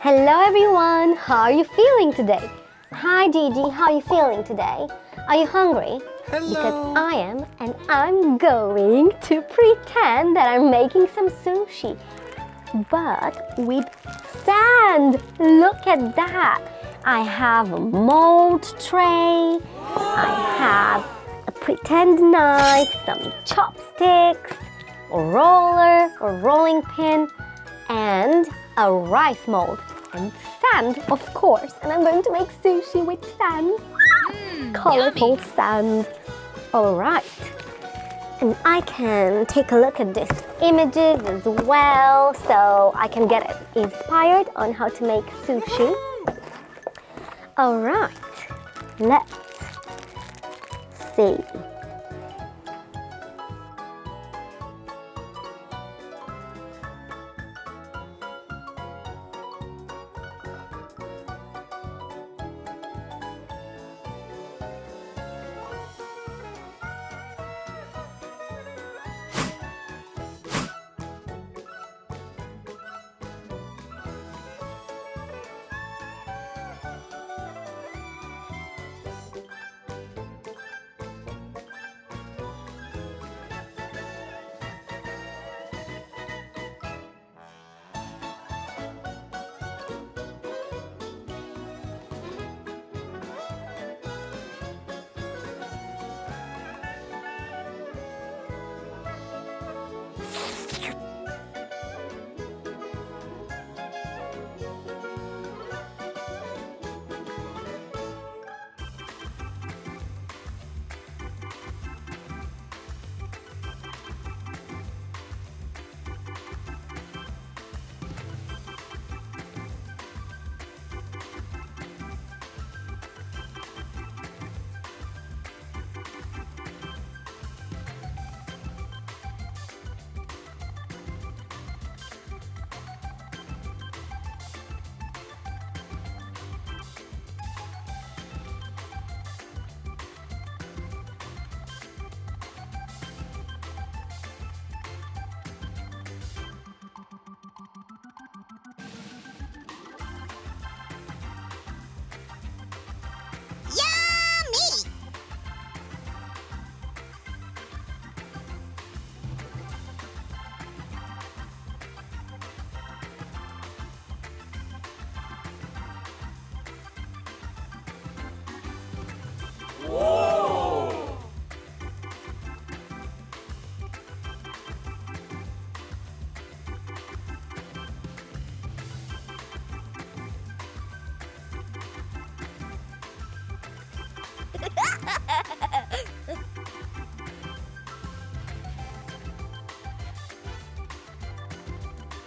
Hello everyone, how are you feeling today? Hi Gigi, how are you feeling today? Are you hungry? Hello. Because I am, and I'm going to pretend that I'm making some sushi. But with sand. Look at that. I have a mold tray. I have a pretend knife, some chopsticks, a roller or rolling pin, and a rice mold. And sand, of course. And I'm going to make sushi with sand. Colorful yummy. sand. Alright. And I can take a look at these images as well, so I can get inspired on how to make sushi. Alright, let's see.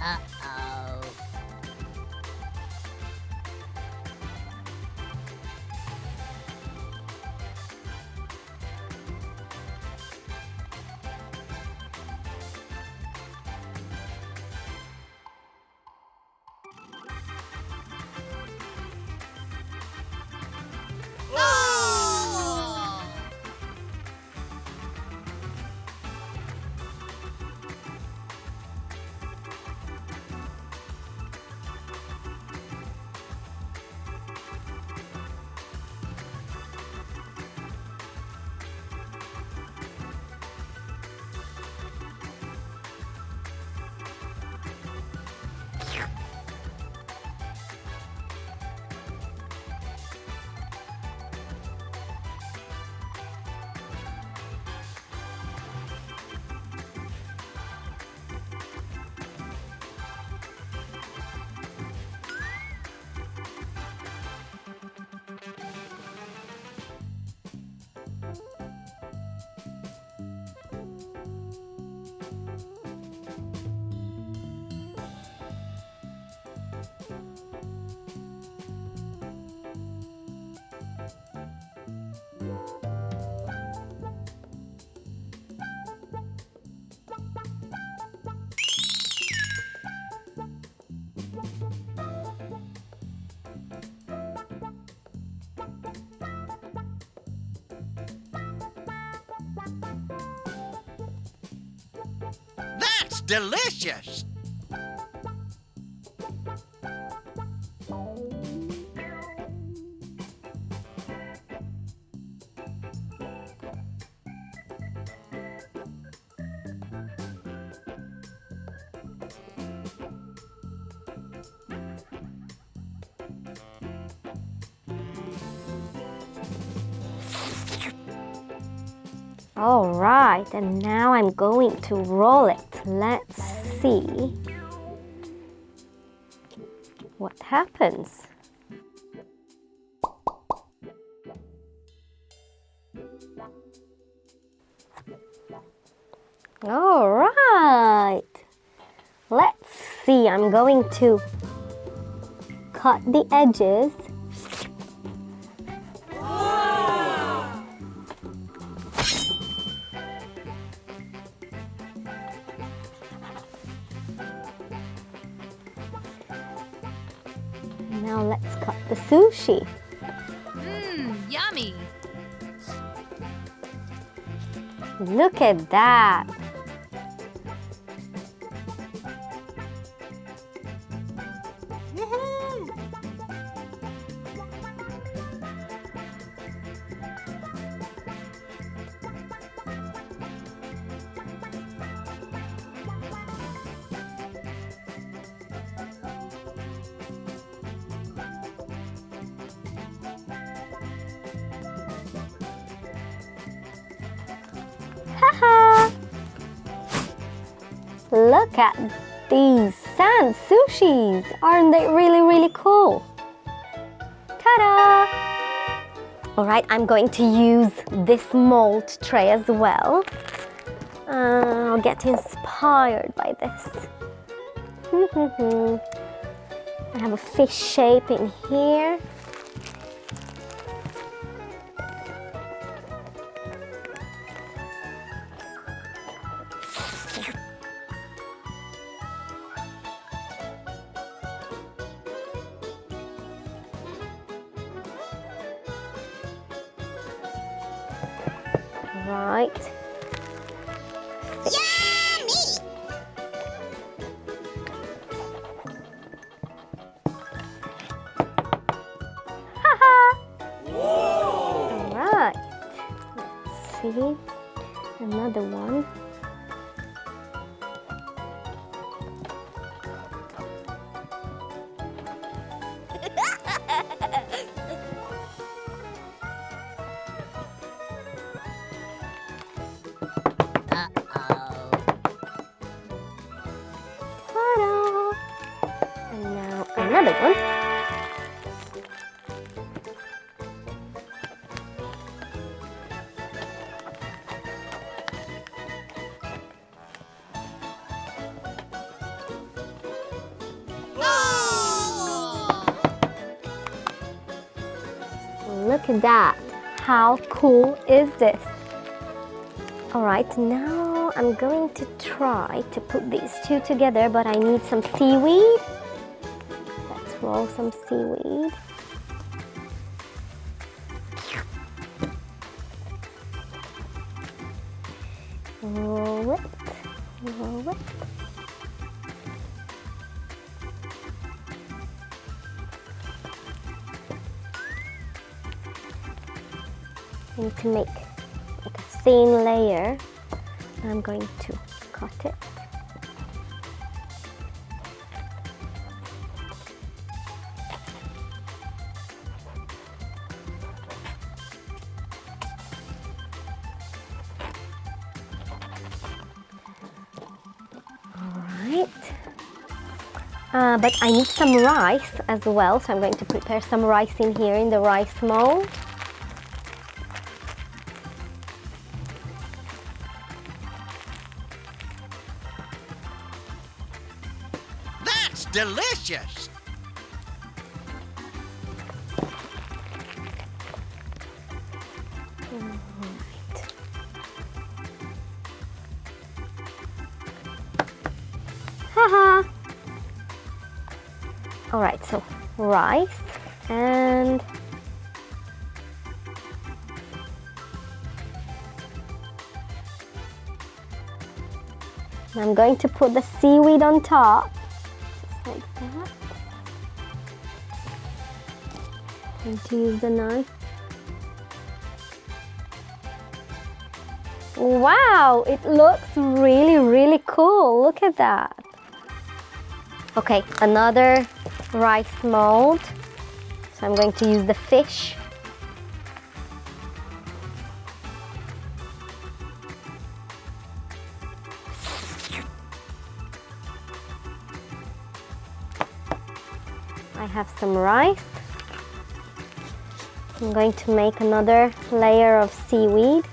Uh-oh. That's delicious. All right, and now I'm going to roll it. Let's see what happens. All right, let's see. I'm going to cut the edges. Now let's cut the sushi. Yummy. Look at that. Haha! Look at these sand sushis. Aren't they really, really cool? Ta-da! Alright, I'm going to use this mold tray as well. I'll get inspired by this. I have a fish shape in here. Right. Yummy! Haha! All right. Let's see. Another one. Ta-da! And now another one. Look at that. How cool is this? Alright, now I'm going to try to put these two together, but I need some seaweed. Let's roll some seaweed. Roll it, roll it. I need to make like a thin layer. I'm going to cut it. Alright. But I need some rice as well, so I'm going to prepare some rice in here in the rice mold. Delicious! Haha! Alright, so rice and I'm going to put the seaweed on top. Like that. And to use the knife. Wow, it looks really, really cool. Look at that. Okay, another rice mold. So I'm going to use the fish. I have some rice. I'm going to make another layer of seaweed.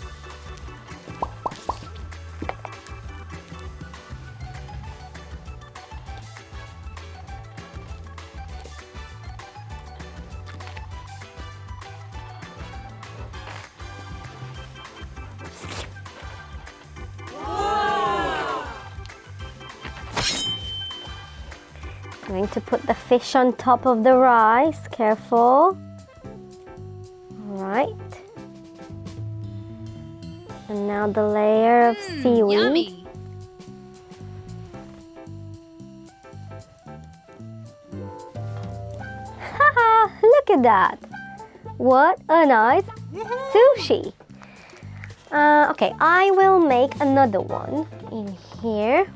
I'm going to put the fish on top of the rice. Careful. Alright. And now the layer of seaweed. Yummy. Haha, look at that. What a nice sushi. Okay, I will make another one in here.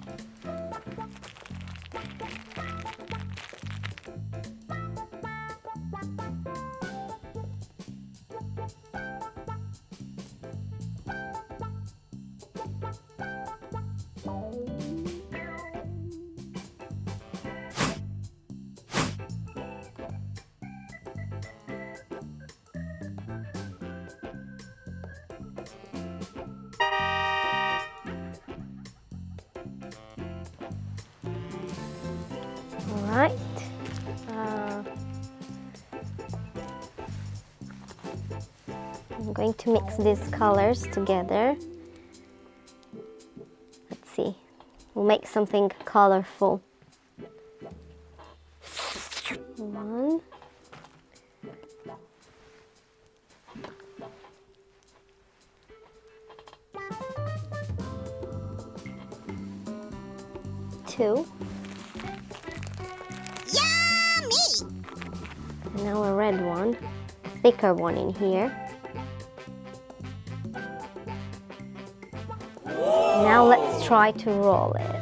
Alright. I'm going to mix these colors together. Let's see. We'll make something colorful. One. Two. Yummy. And now a red one, a thicker one in here. Now let's try to roll it.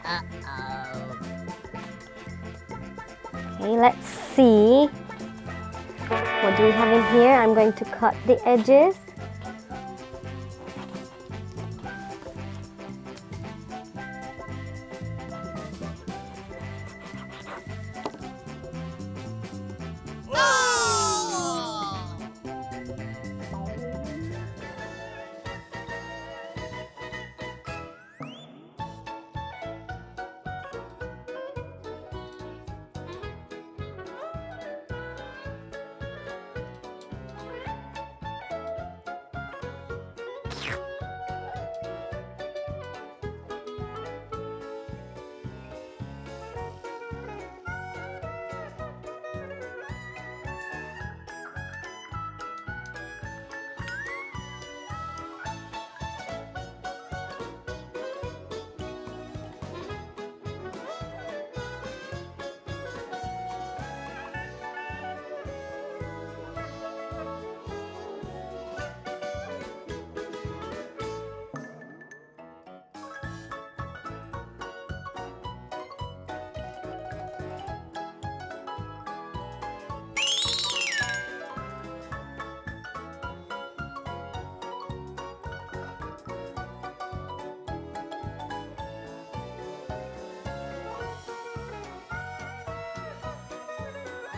Uh-oh. Okay, let's see. What do we have in here? I'm going to cut the edges.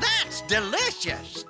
That's delicious!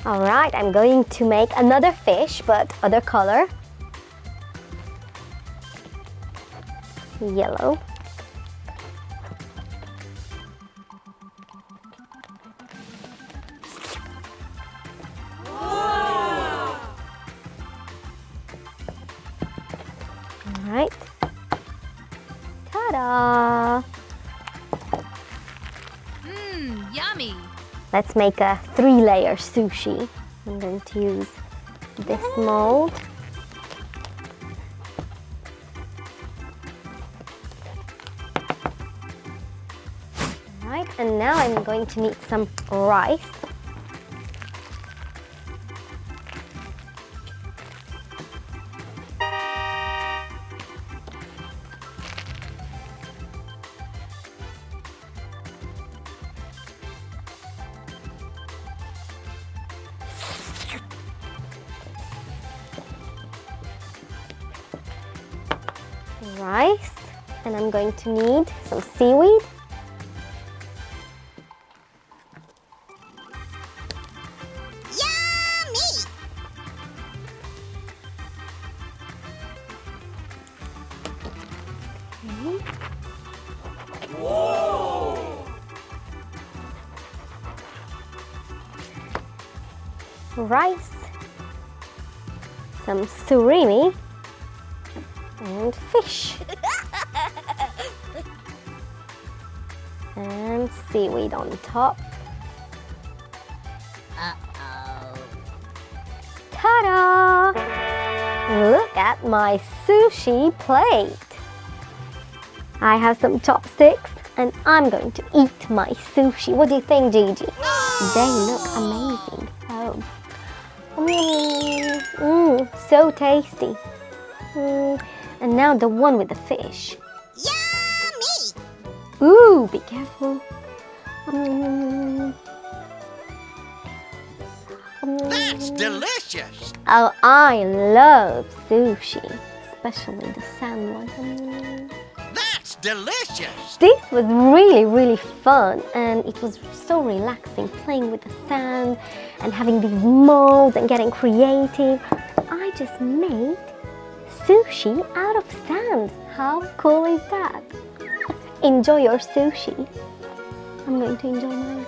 Alright, I'm going to make another fish, but other color. Yellow. Alright. Ta-da! Yummy. Let's make a 3-layer sushi. I'm going to use this mold. Alright, and now I'm going to need some rice. Rice, and I'm going to need some seaweed. Yummy! Rice, some surimi, and fish. And seaweed on top. Uh-oh. Ta-da! Look at my sushi plate. I have some chopsticks and I'm going to eat my sushi. What do you think, Gigi? They look amazing. Oh. So tasty. And now the one with the fish. Yummy! Ooh, be careful. That's delicious. Oh, I love sushi, especially the sand one. That's delicious. This was really fun, and it was so relaxing playing with the sand and having these molds and getting creative. I just made sushi out of sand. How cool is that? Enjoy your sushi. I'm going to enjoy mine.